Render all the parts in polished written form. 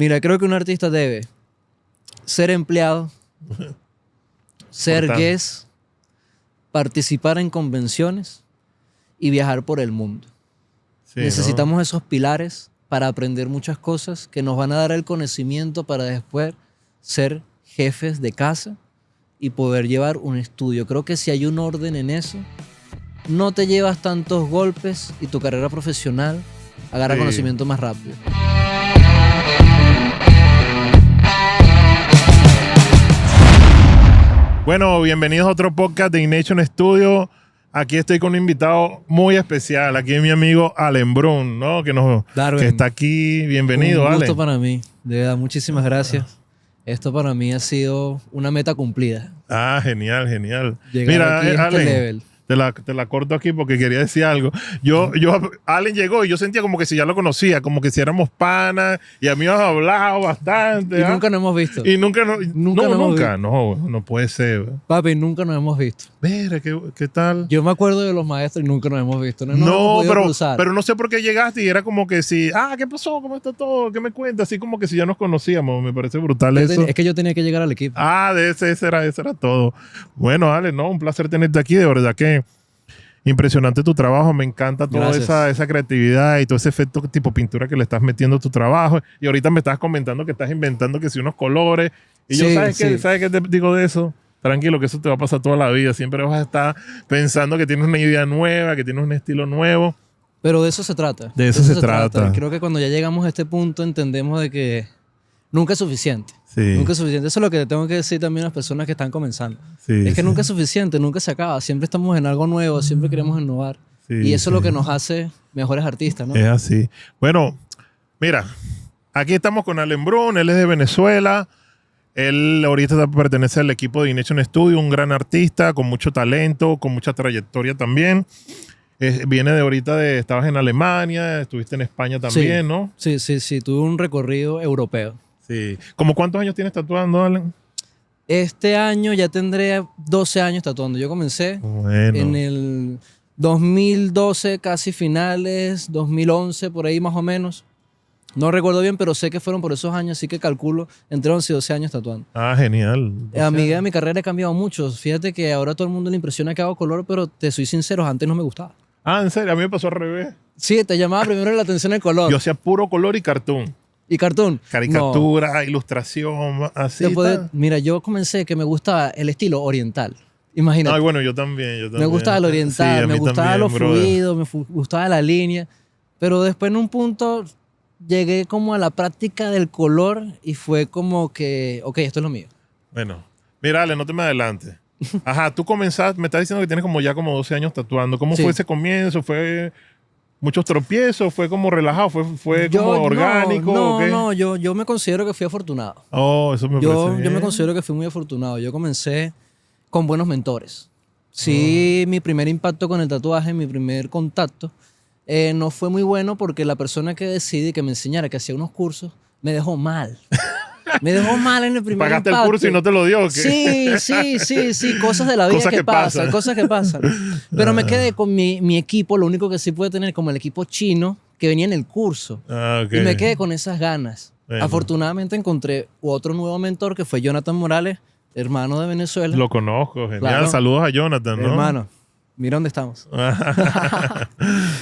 Mira, creo que un artista debe ser empleado, ser Importante. guest, participar en convenciones y viajar por el mundo. Sí, Necesitamos esos pilares para aprender muchas cosas que nos van a dar el conocimiento para después ser jefes de casa y poder llevar un estudio. Creo que si hay un orden en eso, no te llevas tantos golpes y tu carrera profesional agarra Sí. conocimiento más rápido. Bueno, bienvenidos a otro podcast de Ignition Studio. Aquí estoy con un invitado muy especial. Aquí es mi amigo Allen Brun, ¿no? Darwin, que está aquí. Bienvenido, un gusto Allen. para mí. De verdad, muchísimas gracias. Esto para mí ha sido una meta cumplida. Ah, genial, genial. Llegar Mira, aquí a este Allen, level. te la corto aquí porque quería decir algo. Allen llegó y yo sentía como que si ya lo conocía, como que si éramos panas y a mí has hablado bastante. Y ¿ah? nunca nos hemos visto. Y nunca, Nunca no puede ser. Papi, nunca nos hemos visto. Mira, ¿qué tal? Yo me acuerdo de los maestros y nunca nos hemos visto. No nos hemos No, podido cruzar. pero no sé por qué llegaste y era como que si, ¿qué pasó? ¿Cómo está todo? ¿Qué me cuentas? Así como que si ya nos conocíamos. Me parece brutal eso. Es que yo tenía que llegar al equipo. Ese era todo. Bueno, Ale, no, un placer tenerte aquí. De verdad que impresionante tu trabajo. Me encanta toda Gracias. esa creatividad y todo ese efecto tipo pintura que le estás metiendo a tu trabajo. Y ahorita me estabas comentando que estás inventando que si unos colores. Y yo, Sí, ¿sabes qué te digo de eso? Tranquilo, que eso te va a pasar toda la vida. Siempre vas a estar pensando que tienes una idea nueva, que tienes un estilo nuevo. Pero de eso se trata. De eso se trata. Creo que cuando ya llegamos a este punto entendemos de que nunca es suficiente. Sí. Nunca es suficiente. Eso es lo que tengo que decir también a las personas que están comenzando. Sí, Es que sí. nunca es suficiente, nunca se acaba. Siempre estamos en algo nuevo, siempre queremos innovar. Sí, Y eso es lo sí. que nos hace mejores artistas, ¿no? Es así. Bueno, mira, aquí estamos con Allen Brun, él es de Venezuela. Él ahorita pertenece al equipo de Ignition Studio, un gran artista con mucho talento, con mucha trayectoria también. Viene de ahorita estabas en Alemania, estuviste en España también, Sí. ¿no? Sí. Tuve un recorrido europeo. Sí. ¿Cómo cuántos años tienes tatuando, Allen? Este año ya tendré 12 años tatuando. Yo comencé Bueno. en el 2012, casi finales, 2011, por ahí más o menos. No recuerdo bien, pero sé que fueron por esos años, así que calculo entre 11 y 12 años tatuando. Genial. A medida de mi carrera he cambiado mucho. Fíjate que ahora a todo el mundo le impresiona que hago color, pero te soy sincero, antes no me gustaba. En serio, a mí me pasó al revés. Sí, te llamaba primero la atención el color. Yo hacía puro color y cartoon. ¿Y cartoon? Caricatura, ilustración, así. Mira, yo comencé que me gustaba el estilo oriental. Imagínate. Ay, bueno, yo también. Me gustaba el Sí, oriental, a me mí gustaba también, lo brother. fluido, gustaba la línea. Pero después en un punto llegué como a la práctica del color y fue como que, ok, esto es lo mío. Bueno, mira, Ale, no te me adelantes. Ajá, tú comenzaste, me estás diciendo que tienes como 12 años tatuando. ¿Cómo Sí. fue ese comienzo? ¿Fue muchos tropiezos? ¿Fue como relajado? ¿Fue como orgánico? ¿o qué? No, yo me considero que fui afortunado. Oh, eso me Yo parece me bien. considero que fui muy afortunado. Yo comencé con buenos mentores. Sí, mi primer impacto con el tatuaje, mi primer contacto, no fue muy bueno porque la persona que decidí que me enseñara, que hacía unos cursos, me dejó mal. Me dejó mal en el primer ¿Pagaste impacto. el curso y no te lo dio? ¿o qué? Sí, cosas de la vida Cosas que que pasan, pasan. cosas que pasan. Pero me quedé con mi equipo, lo único que sí pude tener como el equipo chino que venía en el curso. Ok. Y me quedé con esas ganas. Bueno. Afortunadamente encontré otro nuevo mentor que fue Jonathan Morales, hermano de Venezuela. Lo conozco, genial. Claro. Saludos a Jonathan, ¿no? Hermano, mira dónde estamos.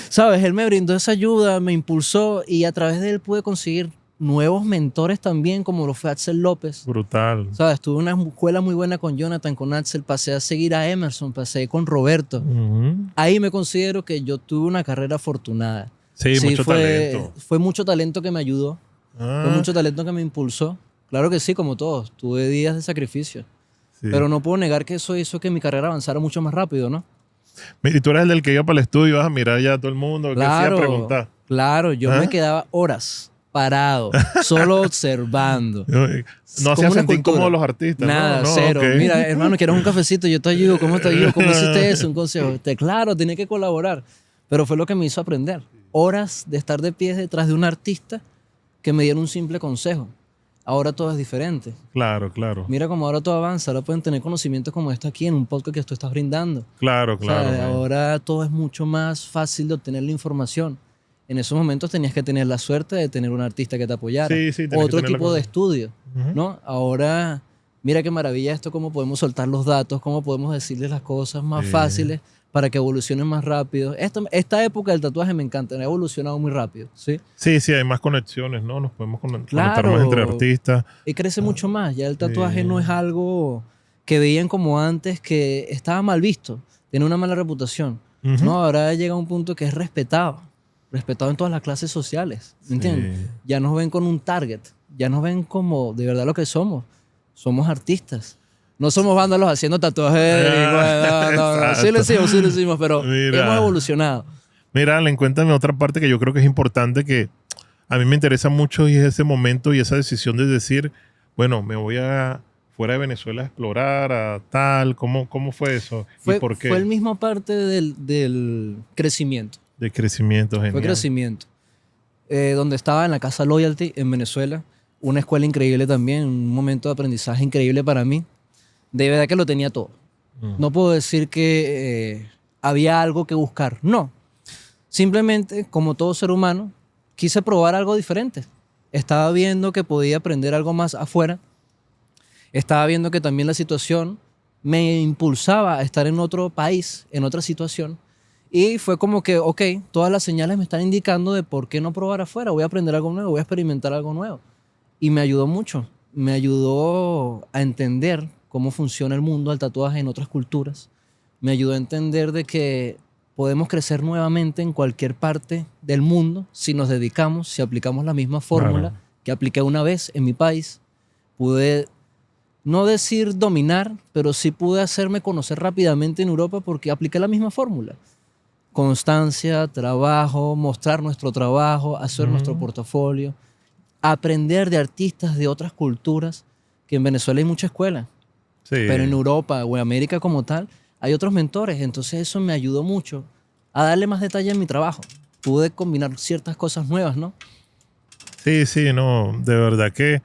¿Sabes? Él me brindó esa ayuda, me impulsó y a través de él pude conseguir nuevos mentores también, como lo fue Axel López. Brutal. ¿Sabes? Tuve una escuela muy buena con Jonathan, con Axel, pasé a seguir a Emerson, pasé con Roberto. Ujú. Ahí me considero que yo tuve una carrera afortunada. Sí, mucho talento. Fue mucho talento que me ayudó, fue mucho talento que me impulsó. Claro que sí, como todos, tuve días de sacrificio. Sí. Pero no puedo negar que eso hizo que mi carrera avanzara mucho más rápido, ¿no? Y tú eres el del que iba para el estudio y vas a mirar ya a todo el mundo. ¿Qué hacía preguntar? Claro, yo ¿Ah? me quedaba horas parado, solo observando. No Como hacía una sentir cultura. incómodos los artistas. Nada, ¿no? cero. Ok. Mira, hermano, ¿quieres un cafecito? Yo te ayudo. ¿Cómo te ayudo? ¿Cómo hiciste eso? Un consejo. Claro, tenía que colaborar. Pero fue lo que me hizo aprender. Horas de estar de pie detrás de un artista que me dieron un simple consejo. Ahora todo es diferente. Claro, claro. Mira cómo ahora todo avanza. Ahora pueden tener conocimientos como este aquí en un podcast que tú estás brindando. Claro, O sea, claro. man. ahora todo es mucho más fácil de obtener la información. En esos momentos tenías que tener la suerte de tener un artista que te apoyara. Sí, sí, tenés que Otro tener la tipo de cosa. estudio, Ujú. ¿no? Ahora, mira qué maravilla esto, cómo podemos soltar los datos, cómo podemos decirles las cosas más Sí. fáciles para que evolucionen más rápido. Esta época del tatuaje me encanta, ha evolucionado muy rápido, ¿sí? Sí, sí, hay más conexiones, ¿no? Nos podemos conectar más entre Claro, artistas. y crece Ah, mucho más. Ya el sí. tatuaje no es algo que veían como antes, que estaba mal visto, tiene una mala reputación. Ujú. No, ahora llega a un punto que es respetado, respetado en todas las clases sociales, ¿me entiendes? Sí. Ya nos ven con un target, ya nos ven como de verdad lo que somos. Somos artistas. No somos vándalos haciendo tatuajes. Ah, No. exacto. Sí lo hicimos, pero hemos Mira, evolucionado. mira, Allen, cuéntame otra parte que yo creo que es importante que a mí me interesa mucho y es ese momento y esa decisión de decir, bueno, me voy a fuera de Venezuela a explorar, a tal, ¿cómo fue eso? ¿Y por Fue el qué? mismo parte del crecimiento. De crecimiento, Fue genial. crecimiento. Donde estaba en la Casa Loyalty en Venezuela, una escuela increíble también, un momento de aprendizaje increíble para mí. De verdad que lo tenía todo. Mm. No puedo decir que había algo que buscar, no. Simplemente, como todo ser humano, quise probar algo diferente. Estaba viendo que podía aprender algo más afuera. Estaba viendo que también la situación me impulsaba a estar en otro país, en otra situación. Y fue como que, ok, todas las señales me están indicando de por qué no probar afuera. Voy a aprender algo nuevo, voy a experimentar algo nuevo. Y me ayudó mucho. Me ayudó a entender cómo funciona el mundo del tatuaje en otras culturas. Me ayudó a entender de que podemos crecer nuevamente en cualquier parte del mundo si nos dedicamos, si aplicamos la misma fórmula Claro. que apliqué una vez en mi país. Pude no decir dominar, pero sí pude hacerme conocer rápidamente en Europa porque apliqué la misma fórmula. Constancia, trabajo, mostrar nuestro trabajo, hacer nuestro Mm. portafolio, aprender de artistas de otras culturas, que en Venezuela hay mucha escuela, pero en Sí. Europa o en América como tal hay otros mentores. Entonces eso me ayudó mucho a darle más detalle en mi trabajo. Pude combinar ciertas cosas nuevas, ¿no? Sí, sí, no, de verdad que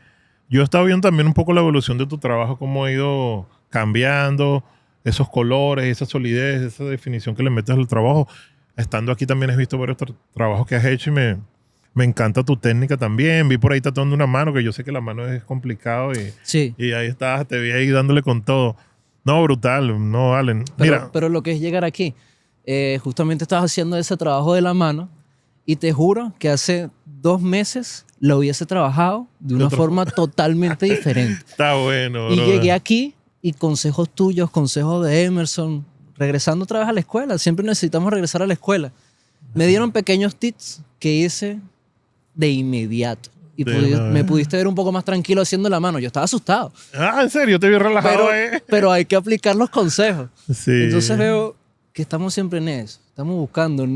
yo he estado viendo también un poco la evolución de tu trabajo, cómo ha ido cambiando esos colores, esa solidez, esa definición que le metes al trabajo. Estando aquí también he visto varios trabajos que has hecho y me encanta tu técnica también. Vi por ahí tatuando una mano, que yo sé que la mano es complicado Sí, y ahí estás, te vi ahí dándole con todo. No, brutal, no, Allen. Mira, pero lo que es llegar aquí, justamente estaba haciendo ese trabajo de la mano y te juro que hace 2 meses lo hubiese trabajado de de una otra forma totalmente diferente. está bueno, Y llegué brother. aquí y consejos tuyos, consejos de Emerson, regresando otra vez a la escuela. Siempre necesitamos regresar a la escuela. Me dieron pequeños tips que hice de inmediato. Y De una me vez. pudiste ver un poco más tranquilo haciendo la mano. Yo estaba asustado, Ah, en serio, te vi relajado, pero hay que aplicar los consejos. Entonces Sí. veo que estamos siempre en eso. Estamos buscando.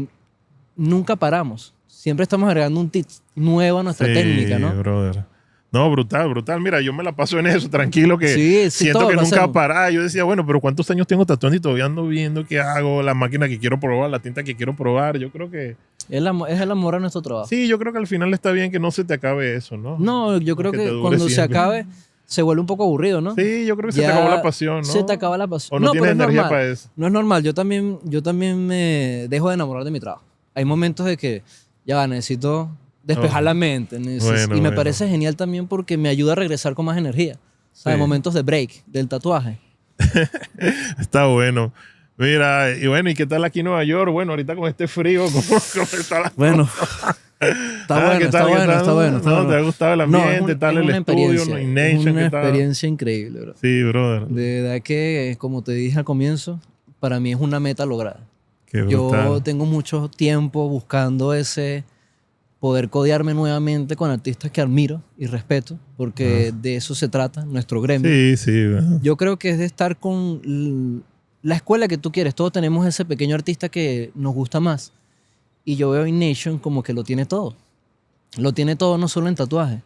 Nunca paramos. Siempre estamos agregando un tip nuevo a nuestra técnica, Sí, ¿no? brother. No, brutal, brutal. Mira, yo me la paso en eso, tranquilo, que Sí, siento todo que lo nunca hacemos. parar. Yo decía, bueno, pero ¿cuántos años tengo tatuando y todavía ando viendo qué hago? La máquina que quiero probar, la tinta que quiero probar. Yo creo que, Es el amor a nuestro trabajo. sí, yo creo que al final está bien que no se te acabe eso, ¿no? No, yo creo Que te que dure cuando se siempre. acabe se vuelve un poco aburrido, ¿no? Sí, yo creo que se te acabó la Ya pasión, se ¿no? te acaba la pasión. O no No, pero tienes es energía normal. para eso. No es normal. Yo también me dejo de enamorar de mi trabajo. Hay momentos de que ya va, necesito despejar Oh, la mente. bueno, Y me bueno. parece genial también porque me ayuda a regresar con más energía. Sí. ¿Sabes? Momentos de break, del tatuaje. Está bueno. Mira, y bueno, ¿y qué tal aquí en Nueva York? Bueno, ahorita con este frío, ¿cómo está la Bueno, cosa? está Ah, bueno, ¿qué está tal, qué bueno, tal? está bueno, está ¿No? bueno. ¿Te ha gustado el No, ambiente, tal, es el una estudio, experiencia. no? Es Innation, una ¿qué tal? experiencia increíble, bro. Sí, brother. De verdad que, como te dije al comienzo, para mí es una meta lograda. Qué Yo brutal. tengo mucho tiempo buscando ese poder codearme nuevamente con artistas que admiro y respeto, porque de eso se trata nuestro gremio. Sí, sí. Bueno. Yo creo que es de estar con la escuela que tú quieres. Todos tenemos ese pequeño artista que nos gusta más. Y yo veo a Innation como que lo tiene todo. Lo tiene todo no solo en tatuaje.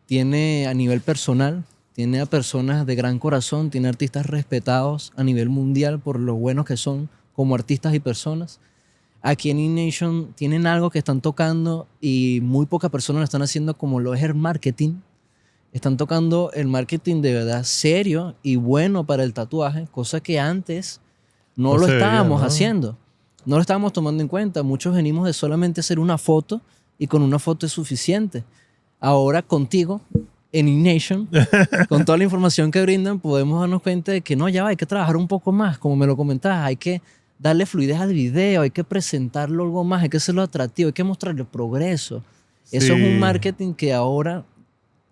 Tiene a nivel personal, tiene a personas de gran corazón, tiene artistas respetados a nivel mundial por lo buenos que son como artistas y personas. Aquí en InNation tienen algo que están tocando y muy pocas personas lo están haciendo, como lo es el marketing. Están tocando el marketing de verdad serio y bueno para el tatuaje, cosa que antes no No lo se veía, estábamos ¿no? haciendo. No lo estábamos tomando en cuenta. Muchos venimos de solamente hacer una foto y con una foto es suficiente. Ahora contigo, en InNation, con toda la información que brindan, podemos darnos cuenta de que no, ya va, hay que trabajar un poco más, como me lo comentabas, hay que darle fluidez al video, hay que presentarlo algo más, hay que hacerlo atractivo, hay que mostrarle progreso. Eso es un Sí. marketing que ahora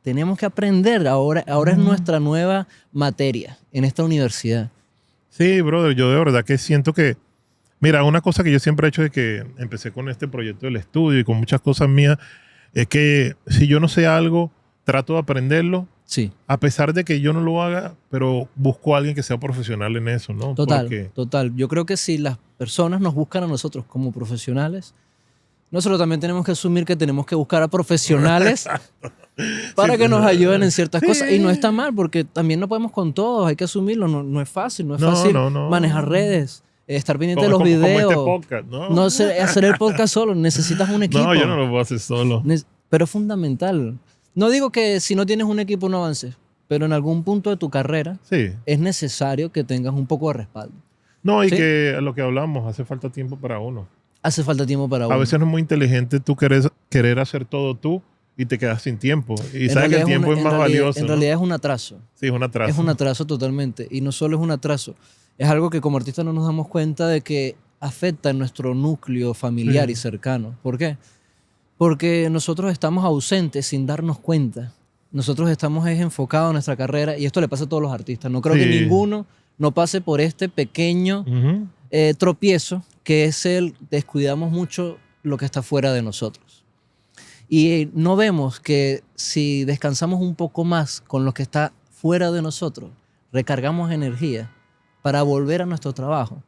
tenemos que aprender, ahora es nuestra nueva materia en esta universidad. Sí, brother, yo de verdad que siento que, mira, una cosa que yo siempre he hecho de que empecé con este proyecto del estudio y con muchas cosas mías, es que si yo no sé algo, trato de aprenderlo, Sí, a pesar de que yo no lo haga, pero busco a alguien que sea profesional en eso, ¿no? total, Porque, total. Yo creo que si las personas nos buscan a nosotros como profesionales, nosotros también tenemos que asumir que tenemos que buscar a profesionales para sí, que nos ayuden en ciertas sí. cosas. Y no está mal, porque también no podemos con todos, hay que asumirlo. No, no es fácil, no es fácil No. manejar redes, estar pendiente de los Como este videos. podcast, ¿no? No hacer el podcast solo, necesitas un equipo. No, yo no lo puedo hacer solo. Pero es fundamental. No digo que si no tienes un equipo no avances, pero en algún punto de tu carrera Sí. es necesario que tengas un poco de respaldo. No, y Sí. que a lo que hablamos, hace falta tiempo para uno. Hace falta tiempo para uno. A veces no es muy inteligente tú querer hacer todo tú y te quedas sin tiempo. Y En sabes que el realidad tiempo es más valioso. En ¿no? realidad es un atraso. Sí, es un atraso. Es un atraso totalmente. Y no solo es un atraso, es algo que como artistas no nos damos cuenta de que afecta en nuestro núcleo familiar Sí. y cercano. ¿Por qué? Porque nosotros estamos ausentes sin darnos cuenta. Nosotros estamos enfocados en nuestra carrera y esto le pasa a todos los artistas. No creo que Sí. ninguno no pase por este pequeño Ujú. tropiezo que es el descuidamos mucho lo que está fuera de nosotros. Y no vemos que si descansamos un poco más con lo que está fuera de nosotros, recargamos energía para volver a nuestro trabajo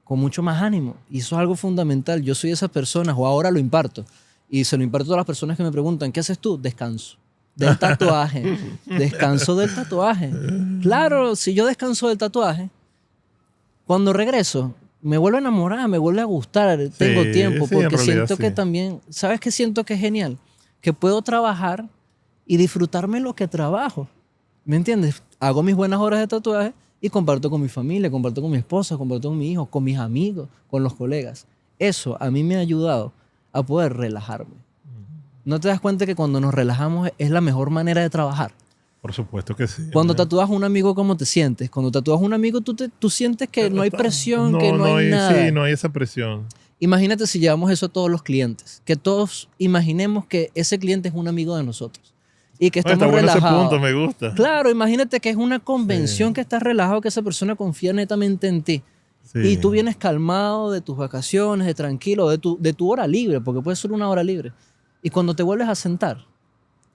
con mucho más ánimo. Y eso es algo fundamental. Yo soy esa persona, o ahora lo imparto. Y se lo imparto a todas las personas que me preguntan, ¿qué haces tú? Descanso. Del tatuaje. Descanso del tatuaje. Claro, si yo descanso del tatuaje, cuando regreso, me vuelvo a enamorar, me vuelve a gustar, tengo tiempo, sí, en porque realidad siento que sí. también, ¿sabes qué siento que es genial? Que puedo trabajar y disfrutarme lo que trabajo. ¿Me entiendes? Hago mis buenas horas de tatuaje y comparto con mi familia, comparto con mi esposa, comparto con mi hijo, con mis amigos, con los colegas. Eso a mí me ha ayudado a poder relajarme. ¿No te das cuenta que cuando nos relajamos es la mejor manera de trabajar? Por supuesto que sí. Cuando hombre. tatúas a un amigo, ¿cómo te sientes? Cuando tatúas a un amigo, tú sientes que no hay presión, que no hay nada. Sí, no hay esa presión. Imagínate si llevamos eso a todos los clientes. Que todos imaginemos que ese cliente es un amigo de nosotros. Y que Bueno, estamos está bueno ese relajados. punto, me gusta. Claro, imagínate que es una convención Sí. que estás relajado, que esa persona confía netamente en ti. Sí. Y tú vienes calmado de tus vacaciones, de tranquilo, de tu hora libre, porque puede ser una hora libre. Y cuando te vuelves a sentar,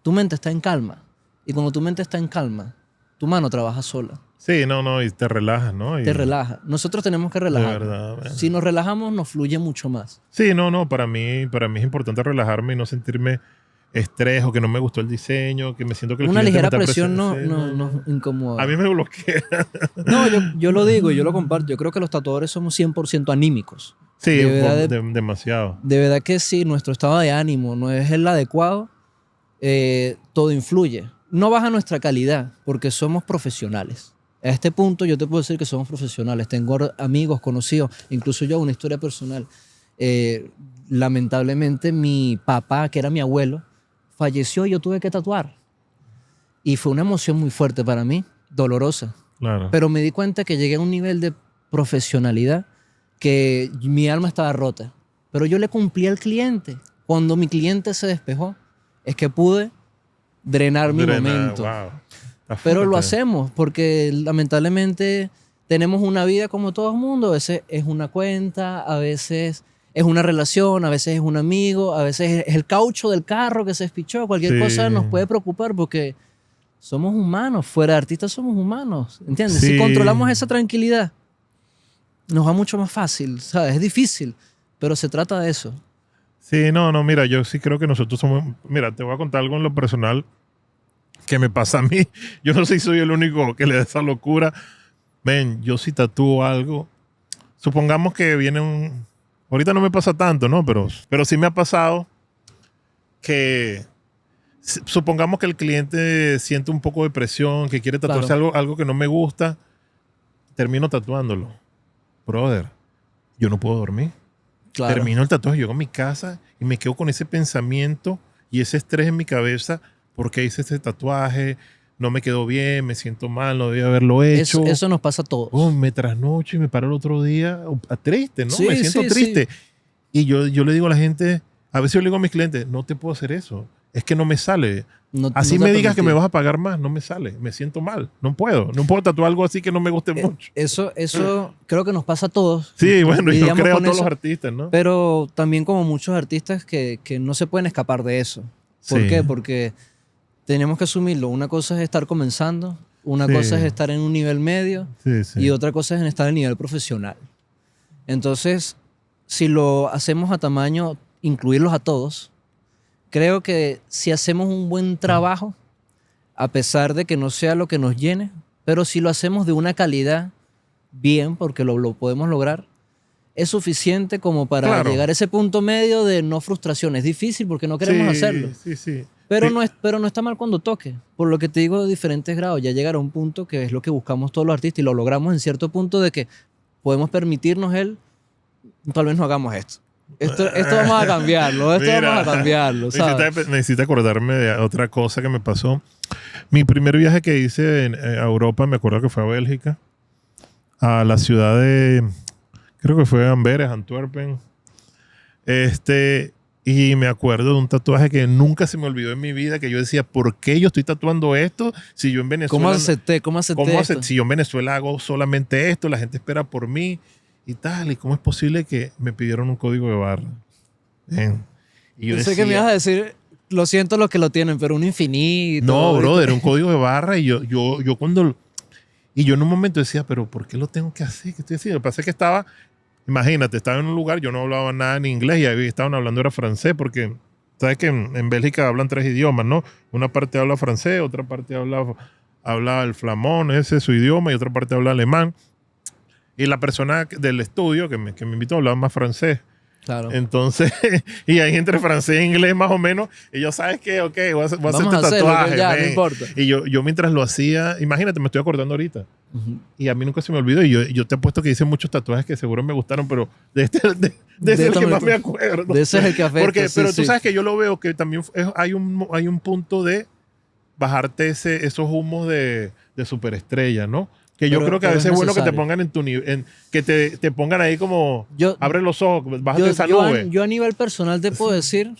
tu mente está en calma. Y cuando tu mente está en calma, tu mano trabaja sola. Sí, no, y te relajas, ¿no? Y Te relaja. Nosotros tenemos que de relajar. verdad. Bueno. Si nos relajamos, nos fluye mucho más. Sí, no, para mí es importante relajarme y no sentirme estrés o que no me gustó el diseño, que me siento que el Una cliente me ligera está presión sí, nos incomoda. A mí me bloquea. No, yo lo digo y yo lo comparto. Yo creo que los tatuadores somos 100% anímicos. Sí, De verdad, demasiado. De verdad que si nuestro estado de ánimo no es el adecuado, todo influye. No baja nuestra calidad porque somos profesionales. A este punto yo te puedo decir que somos profesionales. Tengo amigos, conocidos, incluso yo, una historia personal. Lamentablemente mi papá, que era mi abuelo, falleció y yo tuve que tatuar. Y fue una emoción muy fuerte para mí, dolorosa. Claro. Pero me di cuenta que llegué a un nivel de profesionalidad que mi alma estaba rota. Pero yo le cumplí al cliente. Cuando mi cliente se despejó, es que pude drenar mi momento. Wow. Está Pero lo fuerte. hacemos porque lamentablemente tenemos una vida como todo el mundo. A veces es una cuenta, a veces es una relación, a veces es un amigo, a veces es el caucho del carro que se despichó. Cualquier Sí. cosa nos puede preocupar porque somos humanos. Fuera de artistas somos humanos. ¿Entiendes? Sí. Si controlamos esa tranquilidad, nos va mucho más fácil. ¿Sabes? Es difícil, pero se trata de eso. Sí, no, mira, yo sí creo que nosotros somos... Mira, te voy a contar algo en lo personal que me pasa a mí. Yo no sé si soy el único que le da esa locura. Ven, yo si tatúo algo, supongamos que viene un... Ahorita no me pasa tanto, ¿no? Pero sí me ha pasado que... Supongamos que el cliente siente un poco de presión, que quiere tatuarse Claro. algo que no me gusta, termino tatuándolo. Brother, yo no puedo dormir. Claro. Termino el tatuaje, llego a mi casa y me quedo con ese pensamiento y ese estrés en mi cabeza. ¿Por qué hice ese tatuaje? No me quedó bien, me siento mal, no debía haberlo hecho. Eso nos pasa a todos. Me trasnocho y me paro el otro día triste, ¿no? Sí, Me siento sí, triste. Y yo le digo a la gente, a veces yo le digo a mis clientes, no te puedo hacer eso. Es que no me sale. Así no te me digas que me permití. vas a pagar más, no me sale. Me siento mal. No puedo. No puedo tatuar algo así que no me guste mucho. Eso creo que nos pasa a todos. Sí, bueno, yo Lidiamos creo a con todos eso, los artistas, ¿no? pero también como muchos artistas que no se pueden escapar de eso. ¿Por Sí. qué? Porque tenemos que asumirlo. Una cosa es estar comenzando, una Sí. cosa es estar en un nivel medio Sí, sí. y otra cosa es en estar en nivel profesional. Entonces, si lo hacemos a tamaño, incluirlos a todos, creo que si hacemos un buen trabajo, a pesar de que no sea lo que nos llene, pero si lo hacemos de una calidad bien, porque lo podemos lograr, es suficiente como para Claro. llegar a ese punto medio de no frustración. Es difícil porque no queremos Sí, hacerlo. Sí, sí. Pero, Sí. pero no está mal cuando toque. Por lo que te digo, de diferentes grados. Ya llegará un punto que es lo que buscamos todos los artistas y lo logramos en cierto punto de que podemos permitirnos tal vez no hagamos esto. Esto vamos a cambiarlo. Esto Mira, vamos a cambiarlo, ¿sabes? necesito acordarme de otra cosa que me pasó. Mi primer viaje que hice a Europa, me acuerdo que fue a Bélgica, a la ciudad de, creo que fue Amberes, Antwerpen. Y me acuerdo de un tatuaje que nunca se me olvidó en mi vida, que yo decía, ¿por qué yo estoy tatuando esto si yo en Venezuela... ¿Cómo acepté esto? Si yo en Venezuela hago solamente esto, la gente espera por mí y tal, ¿y cómo es posible que me pidieron un código de barra? Bien. Y yo Pensé que me ibas a decir, lo siento los que lo tienen, pero un infinito. no, ¿viste? brother, un código de barra y yo cuando... Y yo en un momento decía, pero ¿por qué lo tengo que hacer? ¿Qué estoy haciendo? Lo que pasa es que estaba, imagínate, estaba en un lugar, yo no hablaba nada en inglés y ahí estaban hablando era francés porque, ¿sabes que en Bélgica hablan 3 idiomas, ¿no? Una parte habla francés, otra parte habla el flamón, ese es su idioma, y otra parte habla alemán. Y la persona del estudio que me invitó hablaba más francés. Claro. Entonces, y ahí entre francés e inglés más o menos, y yo, ¿sabes qué? Ok, voy a hacer Vamos este a hacerlo, tatuaje. que ya, no ven. importa. Y yo mientras lo hacía, imagínate, me estoy acordando ahorita. Ujú. Y a mí nunca se me olvidó. Y yo te apuesto que hice muchos tatuajes que seguro me gustaron, pero de ese es el que más me acuerdo. De ese es el que afecta. Porque, sí, pero sí. tú sabes que yo lo veo que también hay un punto de bajarte esos humos de superestrella, ¿no? Que yo Pero- creo que a pero veces es es bueno que te necesario. pongan en tu nivel, que te pongan ahí como, Yo- abre los ojos, bájate esa nube. yo a nivel personal te puedo decir...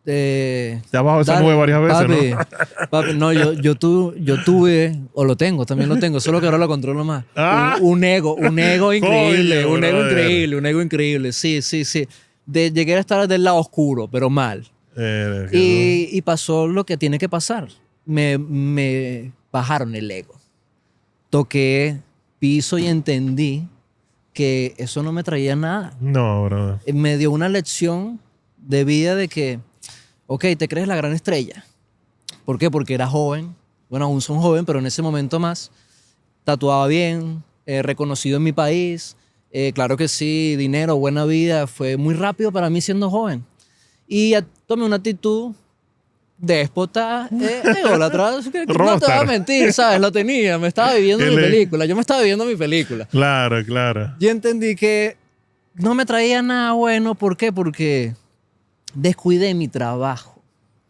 Te has bajado esa dale, nube varias veces, papi, no, yo tuve, o lo tengo, también lo tengo, solo que ahora lo controlo más. Ah. Un ego increíble, Coño, brother. un ego increíble, sí. Llegué a estar del lado oscuro, pero mal. Y pasó lo que tiene que pasar. Me bajaron el ego. Toqué piso y entendí que eso no me traía nada. No, brother. Me dio una lección de vida de que, ok, te crees la gran estrella. ¿Por qué? Porque era joven. Bueno, aún son joven, pero en ese momento más. Tatuaba bien, reconocido en mi país. Claro que sí, dinero, buena vida. Fue muy rápido para mí siendo joven. Y tomé una actitud déspota, ególatra. No te voy a Rockstar. mentir, ¿sabes? Lo tenía, me estaba viviendo mi película. Yo me estaba viviendo mi película. Claro, claro. Yo entendí que no me traía nada bueno. ¿Por qué? Porque descuidé mi trabajo,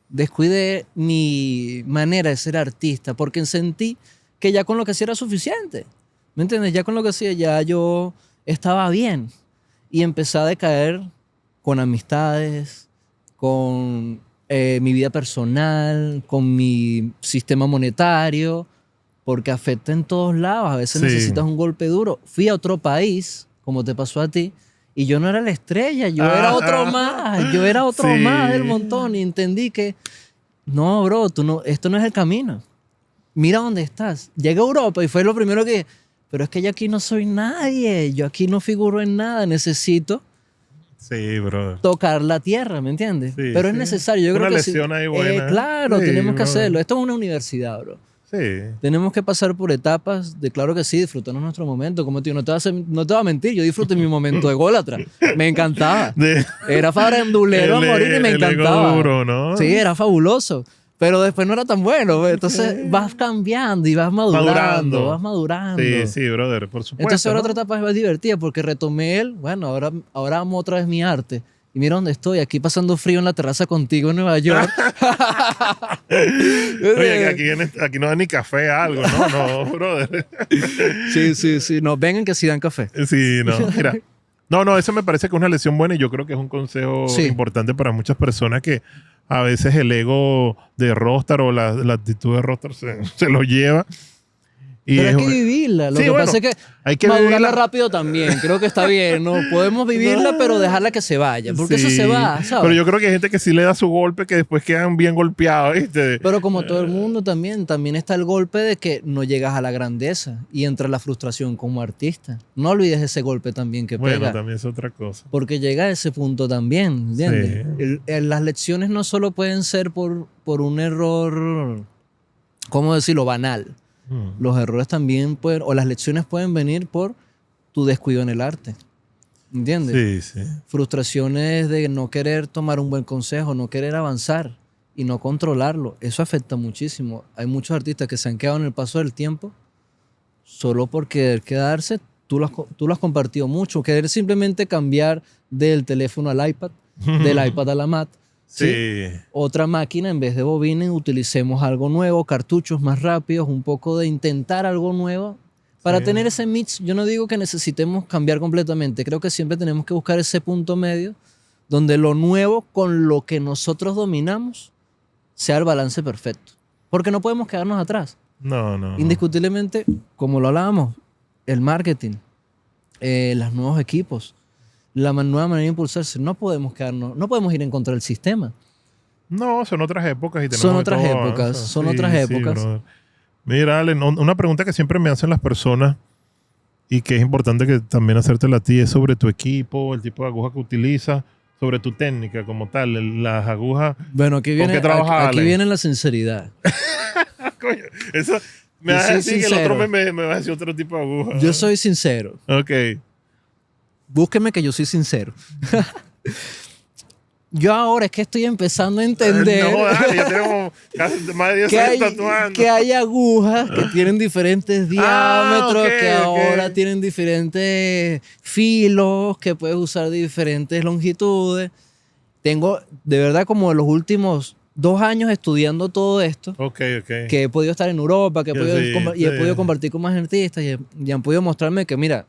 descuidé mi manera de ser artista, porque sentí que ya con lo que hacía era suficiente. ¿Me entiendes? Ya con lo que hacía ya yo estaba bien. Y empecé a decaer con amistades, con mi vida personal, con mi sistema monetario, porque afecta en todos lados. A veces Sí. necesitas un golpe duro. Fui a otro país, como te pasó a ti, y yo no era la estrella, yo era otro más, yo era otro Sí. más del montón. Y entendí que, no, bro, esto no es el camino. Mira dónde estás. Llegué a Europa y fue lo primero que, pero es que yo aquí no soy nadie, yo aquí no figuro en nada, necesito Sí, brother. tocar la tierra, ¿me entiendes? Sí, pero es sí. necesario, yo Una creo que sí. lección ahí buena. Claro, Sí, tenemos que no. hacerlo. Esto es una universidad, bro. Sí. Tenemos que pasar por etapas de, claro que sí, disfrutarnos nuestro momento. Como te digo, no te voy a mentir, yo disfruté mi momento de ególatra. Me encantaba. De- Era farandulero a morir y me el ego encantaba. duro, ¿no? Sí, era fabuloso. Pero después no era tan bueno, pues. Entonces vas cambiando y vas madurando, vas madurando. Sí, sí, brother, por supuesto. Entonces ahora ¿no? otra etapa es más divertida porque retomé bueno, ahora amo otra vez mi arte. Y mira dónde estoy, aquí pasando frío en la terraza contigo en Nueva York. Oye, aquí no da ni café, algo, ¿no? No, brother. Sí. No, vengan que sí dan café. Sí, no, mira. No, eso me parece que es una lección buena y yo creo que es un consejo Sí. importante para muchas personas que a veces el ego de rockstar o la actitud de rockstar se lo lleva. Y Pero hay es- que vivirla. Lo Sí, que bueno, pasa es que hay que madurarla vivirla. rápido también. Creo que está bien, ¿no? Podemos vivirla, pero dejarla que se vaya. Porque eso Sí, se va, ¿sabes? Pero yo creo que hay gente que sí le da su golpe que después quedan bien golpeados, ¿viste? Pero como todo el mundo también está el golpe de que no llegas a la grandeza y entra la frustración como artista. No olvides ese golpe también que Bueno, pega. también es otra cosa. Porque llega a ese punto también, ¿entiendes? Las lecciones no solo pueden ser por un error, ¿cómo decirlo? Banal. Los errores también pueden, o las lecciones pueden venir por tu descuido en el arte. ¿Entiendes? Sí, sí. Frustraciones de no querer tomar un buen consejo, no querer avanzar y no controlarlo. Eso afecta muchísimo. Hay muchos artistas que se han quedado en el paso del tiempo solo por querer quedarse. Tú lo has compartido mucho. Querer simplemente cambiar del teléfono al iPad, del iPad a la Mac. Sí. Otra máquina, en vez de bobines, utilicemos algo nuevo, cartuchos más rápidos, un poco de intentar algo nuevo. Para Sí. tener ese mix, yo no digo que necesitemos cambiar completamente. Creo que siempre tenemos que buscar ese punto medio donde lo nuevo con lo que nosotros dominamos sea el balance perfecto. Porque no podemos quedarnos atrás. No. Indiscutiblemente, como lo hablábamos, el marketing, los nuevos equipos, nueva manera de impulsarse, no podemos quedarnos, no podemos ir en contra del sistema. No, son otras épocas y tenemos Son de otras todo épocas, avanza. son otras épocas. brother. Mira, Ale, una pregunta que siempre me hacen las personas y que es importante que también hacértela a ti es sobre tu equipo, el tipo de aguja que utilizas, sobre tu técnica como tal, las agujas. Bueno, aquí ¿Con viene, qué trabajas, aquí Ale? viene la sinceridad. Coño, eso me Yo vas a soy decir que el otro sincero. me va a decir otro tipo de aguja. Yo soy sincero. Ok. Búsqueme que yo soy sincero. Yo ahora es que estoy empezando a entender No, dale, ya tenemos casi más de 10 que años hay, tatuando. que hay agujas que tienen diferentes diámetros, ok, que ahora ok. tienen diferentes filos, que puedes usar diferentes longitudes. Tengo, de verdad, como en los últimos 2 años estudiando todo esto, Ok. que he podido estar en Europa, que he Yo podido, sí, y he sí. podido compartir con más artistas y han podido mostrarme que, mira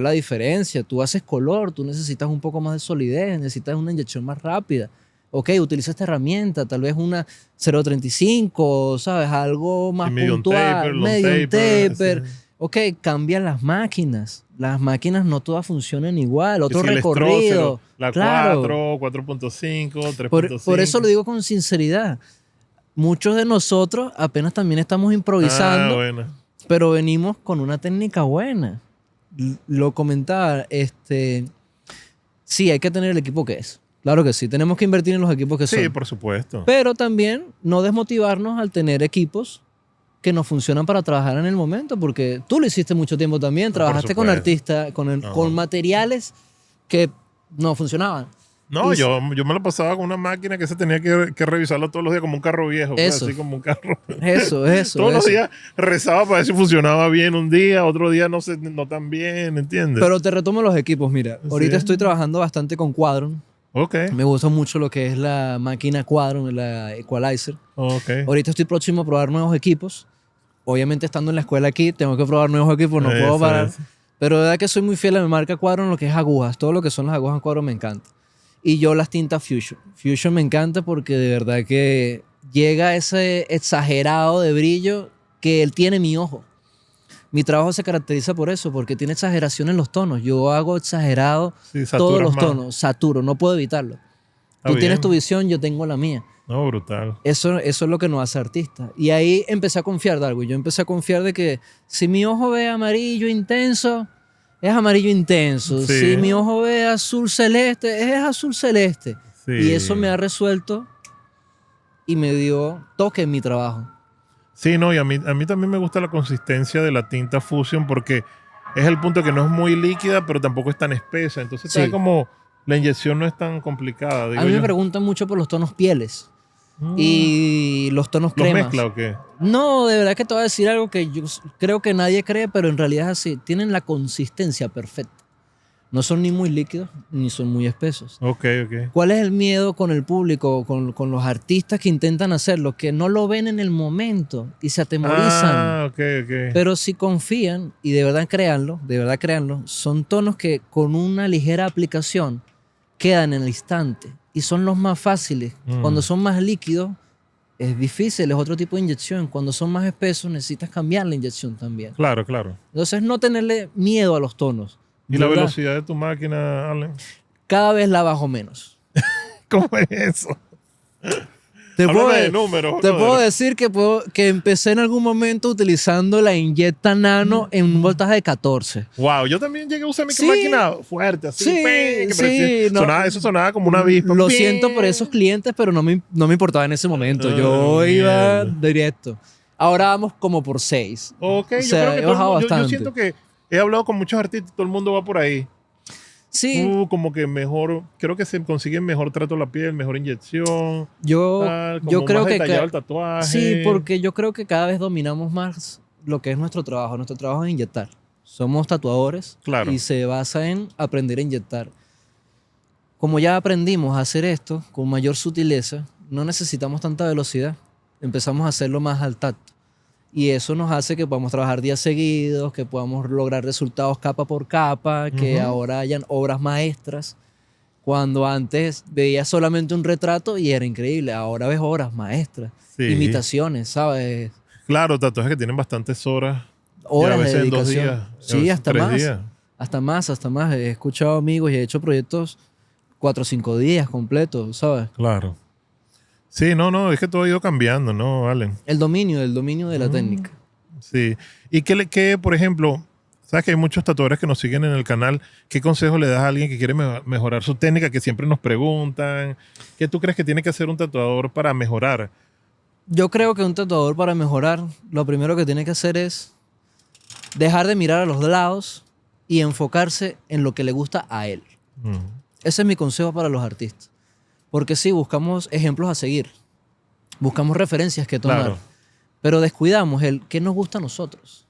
la diferencia, tú haces color, tú necesitas un poco más de solidez, necesitas una inyección más rápida. Ok, utiliza esta herramienta, tal vez una 0.35, ¿sabes? Algo más medium puntual, taper, long medium taper, taper. sí. Ok, cambian las máquinas. Las máquinas no todas funcionan igual. Otro Que si el recorrido. Stroh, la Claro. 4, 4.5, 3.5. Por eso lo digo con sinceridad. Muchos de nosotros apenas también estamos improvisando, bueno. pero venimos con una técnica buena. Lo comentaba, sí, hay que tener el equipo que es. Claro que sí, tenemos que invertir en los equipos que Sí, son. por supuesto. Pero también no desmotivarnos al tener equipos que nos funcionan para trabajar en el momento, porque tú lo hiciste mucho tiempo también, trabajaste con supuesto. artistas, con materiales que no funcionaban. No, Y- yo me lo pasaba con una máquina que se tenía que revisarlo todos los días como un carro viejo. pues, Eso. así como un carro. Eso. Todos los eso. días rezaba para ver si funcionaba bien un día, otro día no tan bien, ¿entiendes? Pero te retomo los equipos, mira. Ahorita Sí. estoy trabajando bastante con Quadron. Ok, Me gusta mucho lo que es la máquina Quadron, la Equalizer. ok. Ahorita estoy próximo a probar nuevos equipos. Obviamente estando en la escuela aquí, tengo que probar nuevos equipos, no puedo Eso, parar. eso. Pero de verdad que soy muy fiel a mi marca Quadron, lo que es agujas. Todo lo que son las agujas Quadron me encanta. Y yo las tintas Fusion. Fusion me encanta porque de verdad que llega ese exagerado de brillo que él tiene mi ojo. Mi trabajo se caracteriza por eso, porque tiene exageración en los tonos. Yo hago exagerado Sí, todos saturas los más. tonos, saturo, no puedo evitarlo. Está Tú tienes bien. tu visión, yo tengo la mía. No, brutal. Eso es lo que nos hace artista. Y ahí empecé a confiar de algo. Yo empecé a confiar de que si mi ojo ve amarillo intenso, es amarillo intenso. Sí. Si mi ojo ve azul celeste, es azul celeste. Sí. Y eso me ha resuelto y me dio toque en mi trabajo. Sí, no, y a mí también me gusta la consistencia de la tinta Fusion porque es el punto que no es muy líquida, pero tampoco es tan espesa. Entonces, Sí. está como la inyección no es tan complicada. Digo A mí me yo. preguntan mucho por los tonos pieles. y los tonos ¿Los cremas. mezcla o qué? No, de verdad que te voy a decir algo que yo creo que nadie cree, pero en realidad es así. Tienen la consistencia perfecta. No son ni muy líquidos ni son muy espesos. Ok, ok. ¿Cuál es el miedo con el público, con los artistas que intentan hacerlo? Que no lo ven en el momento y se atemorizan. Ah, ok, ok. Pero si confían y de verdad créanlo, son tonos que con una ligera aplicación quedan en el instante y son los más fáciles. Cuando son más líquidos es difícil, es otro tipo de inyección. Cuando son más espesos necesitas cambiar la inyección también. Claro, claro. Entonces no tenerle miedo a los tonos. ¿Y la ¿Verdad? velocidad de tu máquina, Allen? Cada vez la bajo menos. ¿Cómo es eso? Te puedo, Háblame de números. te brother. puedo decir que empecé en algún momento utilizando la Inyecta Nano en un voltaje de 14. Wow, yo también llegué a usar mi Sí. máquina fuerte, así. Sí, que sí, parecía- no. eso sonaba como una avispa. Lo siento por esos clientes, pero no me importaba en ese momento. Yo iba mierda. directo. Ahora vamos como por 6. Ok, O yo sea, creo que he todo el bajado mundo- yo bastante. siento que he hablado con muchos artistas, todo el mundo va por ahí. Sí, Como que mejor, creo que se consigue mejor trato a la piel, mejor inyección. yo como yo creo más que detallado el tatuaje. sí, porque yo creo que cada vez dominamos más lo que es nuestro trabajo. Nuestro trabajo es inyectar. Somos tatuadores Claro. y se basa en aprender a inyectar. Como ya aprendimos a hacer esto con mayor sutileza, no necesitamos tanta velocidad. Empezamos a hacerlo más al tacto. Y eso nos hace que podamos trabajar días seguidos, que podamos lograr resultados capa por capa, que Ujú. ahora hayan obras maestras. Cuando antes veías solamente un retrato y era increíble, ahora ves obras maestras, Sí. imitaciones, ¿sabes? Claro, tatuajes que tienen bastantes horas. Horas y a veces de en 2 dedicación. días. a Sí, veces hasta 3 más. días. Hasta más. He escuchado amigos y he hecho proyectos 4 o 5 días completos, ¿sabes? Claro. Sí, no, es que todo ha ido cambiando, ¿no, Allen? El dominio de la técnica. Sí. ¿Y qué, por ejemplo, sabes que hay muchos tatuadores que nos siguen en el canal? ¿Qué consejo le das a alguien que quiere mejorar su técnica? Que siempre nos preguntan. ¿Qué tú crees que tiene que hacer un tatuador para mejorar? Yo creo que un tatuador para mejorar, lo primero que tiene que hacer es dejar de mirar a los lados y enfocarse en lo que le gusta a él. Mm. Ese es mi consejo para los artistas. Porque sí, buscamos ejemplos a seguir. Buscamos referencias que tomar. Claro. Pero descuidamos el qué nos gusta a nosotros.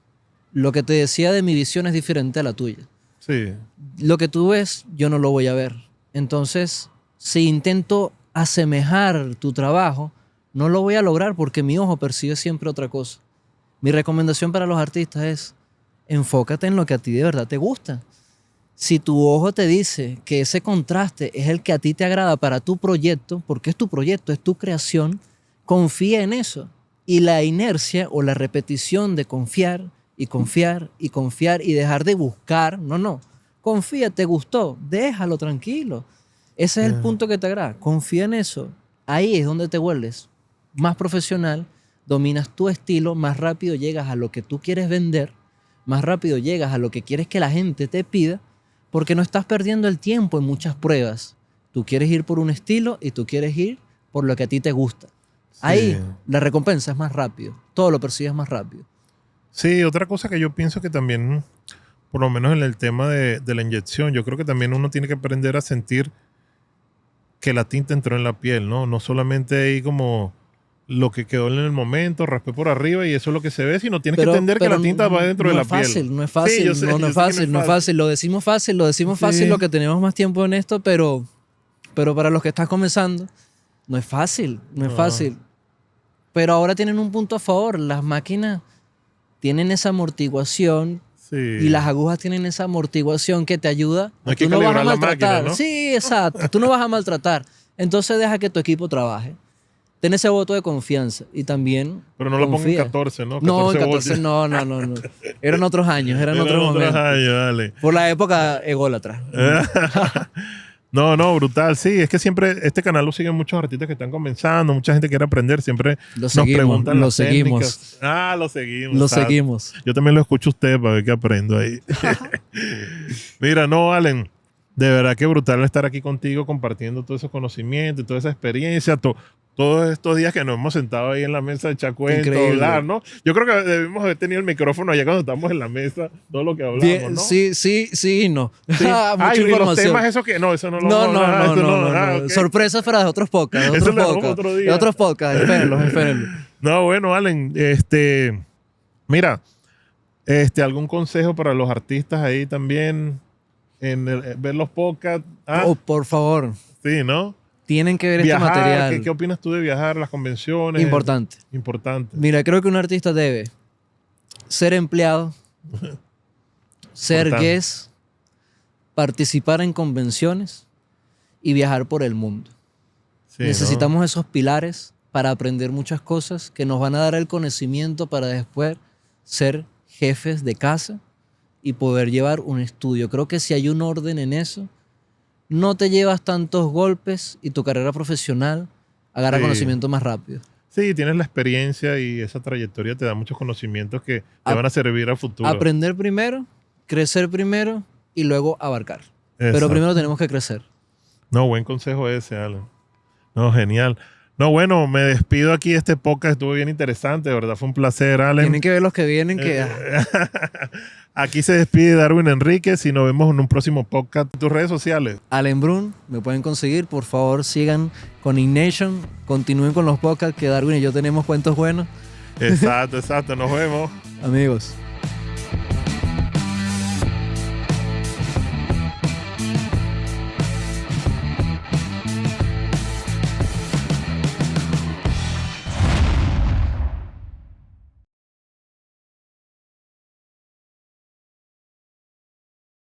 Lo que te decía de mi visión es diferente a la tuya. Sí. Lo que tú ves, yo no lo voy a ver. Entonces, si intento asemejar tu trabajo, no lo voy a lograr porque mi ojo percibe siempre otra cosa. Mi recomendación para los artistas es enfócate en lo que a ti de verdad te gusta. Si tu ojo te dice que ese contraste es el que a ti te agrada para tu proyecto, porque es tu proyecto, es tu creación, confía en eso. Y la inercia o la repetición de confiar y confiar y confiar y dejar de buscar, no. Confía, te gustó, déjalo tranquilo. Ese es el punto que te agrada. Confía en eso. Ahí es donde te vuelves más profesional, dominas tu estilo, más rápido llegas a lo que tú quieres vender, más rápido llegas a lo que quieres que la gente te pida, porque no estás perdiendo el tiempo en muchas pruebas. Tú quieres ir por un estilo y tú quieres ir por lo que a ti te gusta. Ahí Sí. la recompensa es más rápido. Todo lo persigues más rápido. Sí, otra cosa que yo pienso que también, por lo menos en el tema de la inyección, yo creo que también uno tiene que aprender a sentir que la tinta entró en la piel, ¿no? No solamente ahí como lo que quedó en el momento, raspé por arriba y eso es lo que se ve, sino tienes que entender que la tinta va dentro de la piel. No es fácil, Sí, yo sé, no yo es sé que fácil, no es fácil. Lo decimos fácil Sí. lo que tenemos más tiempo en esto, pero para los que estás comenzando, no es fácil, no es No. fácil. Pero ahora tienen un punto a favor. Las máquinas tienen esa amortiguación Sí. y las agujas tienen esa amortiguación que te ayuda. No hay que Tú no vas a calibrar la maltratar. máquina, ¿no? Sí, exacto. Tú no vas a maltratar. Entonces deja que tu equipo trabaje. Ten ese voto de confianza y también Pero no lo pongo en confía. 14, ¿no? No, en 14 14 no. Eran otros años, eran otros otros momentos. años, dale. Por la época ególatra. No, brutal. Sí, es que siempre este canal lo siguen muchos artistas que están comenzando, mucha gente quiere aprender, siempre Lo nos seguimos, preguntan lo las seguimos. técnicas. Ah, lo seguimos. Lo exacto. seguimos. Yo también lo escucho a usted para ver qué aprendo ahí. Mira, no, Allen, De verdad que brutal estar aquí contigo compartiendo todos esos conocimientos, toda esa experiencia, todos estos días que nos hemos sentado ahí en la mesa de Chacuento, Increíble. hablar, ¿no? Yo creo que debimos haber tenido el micrófono allá cuando estábamos en la mesa, todo lo que hablamos, Bien, ¿no? sí y no. Sí. Mucha Y los información. temas esos que... No, eso no lo No, vamos a hablar, eso no. ok. Sorpresas para de otros podcasts. De Eso otros lo dejamos podcasts. otro día. De otros podcasts. Espérenlos. No, bueno, Allen, mira, algún consejo para los artistas ahí también ver los podcasts. Oh, por favor, Sí, ¿no? tienen que ver este Viajar, material. ¿qué opinas tú de viajar a las convenciones? Importante. Importante. Mira, creo que un artista debe ser empleado, ser Importante. guest, participar en convenciones y viajar por el mundo. Sí, Necesitamos esos pilares para aprender muchas cosas que nos van a dar el conocimiento para después ser jefes de casa y poder llevar un estudio. Creo que si hay un orden en eso, no te llevas tantos golpes y tu carrera profesional agarra Sí. conocimiento más rápido. Sí, tienes la experiencia y esa trayectoria te da muchos conocimientos que te Ap- van a servir a futuro. Aprender primero, crecer primero y luego abarcar. Pero Exacto. primero tenemos que crecer. No, buen consejo ese, Alan. No, genial. No, bueno, me despido aquí de este podcast. Estuvo bien interesante, de verdad. Fue un placer, Allen. Tienen que ver los que vienen que... Aquí se despide Darwin Enríquez y nos vemos en un próximo podcast. Tus redes sociales. Allen Brun, me pueden conseguir. Por favor, sigan con Ignation. Continúen con los podcasts que Darwin y yo tenemos cuentos buenos. Exacto. Nos vemos. Amigos.